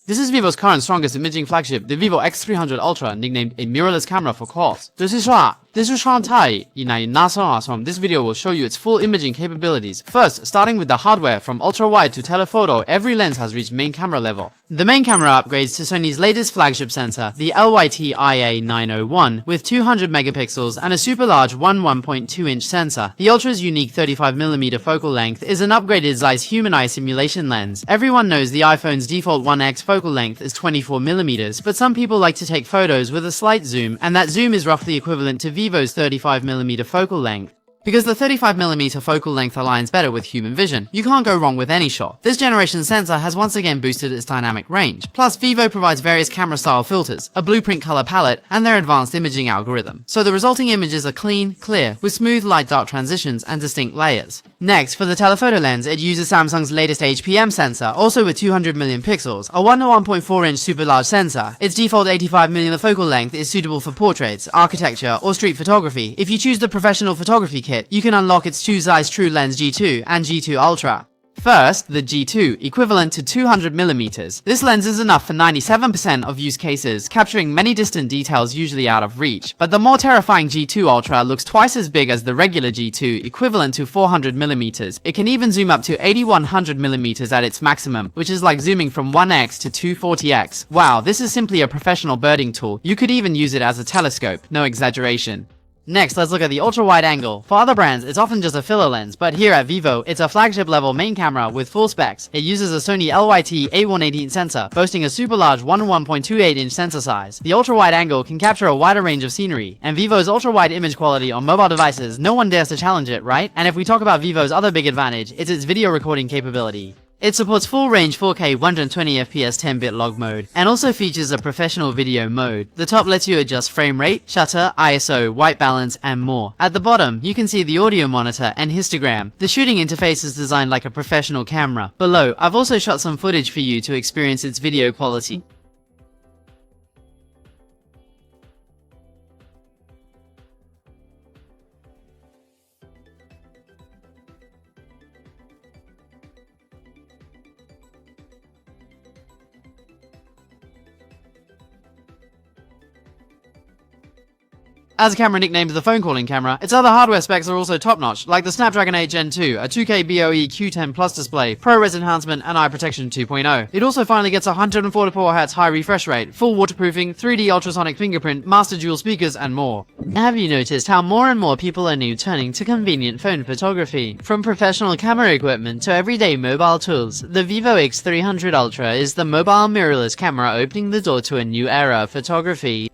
This is Vivo's current strongest imaging flagship, the Vivo X300 Ultra, nicknamed a mirrorless camera for calls. This video will show you its full imaging capabilities. First, starting with the hardware, from ultra-wide to telephoto, every lens has reached main camera level. The main camera upgrades to Sony's latest flagship sensor, the LYT-IA901, with 200 megapixels and a super large 1.2-inch sensor. The Ultra's unique 35mm focal length is an upgraded Zeiss human eye simulation lens. Everyone knows the iPhone's default 1x focal length is 24mm, but some people like to take photos with a slight zoom, and that zoom is roughly equivalent to Vivo's 35mm focal length. Because the 35mm focal length aligns better with human vision, you can't go wrong with any shot. This generation's sensor has once again boosted its dynamic range. Plus, Vivo provides various camera-style filters, a blueprint color palette, and their advanced imaging algorithm. So the resulting images are clean, clear, with smooth light-dark transitions and distinct layers. Next, for the telephoto lens, it uses Samsung's latest HPM sensor, also with 200 million pixels, a 1 to 1.4-inch super large sensor. Its default 85mm focal length is suitable for portraits, architecture, or street photography. If you choose the professional photography kit, you can unlock its two Zeiss TrueLens G2 and G2 Ultra. First, the G2, equivalent to 200mm. This lens is enough for 97% of use cases, capturing many distant details usually out of reach. But the more terrifying G2 Ultra looks twice as big as the regular G2, equivalent to 400mm. It can even zoom up to 8100mm at its maximum, which is like zooming from 1x to 240x. Wow, this is simply a professional birding tool. You could even use it as a telescope, no exaggeration. Next, let's look at the ultra-wide angle. For other brands, it's often just a filler lens, but here at Vivo, it's a flagship-level main camera with full specs. It uses a Sony LYT-A118 sensor, boasting a super large 1.28-inch sensor size. The ultra-wide angle can capture a wider range of scenery, and Vivo's ultra-wide image quality on mobile devices, no one dares to challenge it, right? And if we talk about Vivo's other big advantage, it's its video recording capability. It supports full-range 4K 120fps 10-bit log mode, and also features a professional video mode. The top lets you adjust frame rate, shutter, ISO, white balance, and more. At the bottom, you can see the audio monitor and histogram. The shooting interface is designed like a professional camera. Below, I've also shot some footage for you to experience its video quality. As a camera nicknamed the phone calling camera, its other hardware specs are also top-notch, like the Snapdragon 8 Gen 2, a 2K BOE Q10 Plus display, ProRes enhancement, and eye protection 2.0. It also finally gets 144Hz high refresh rate, full waterproofing, 3D ultrasonic fingerprint, master dual speakers, and more. Have you noticed how more and more people are now turning to convenient phone photography? From professional camera equipment to everyday mobile tools, the Vivo X300 Ultra is the mobile mirrorless camera opening the door to a new era of photography.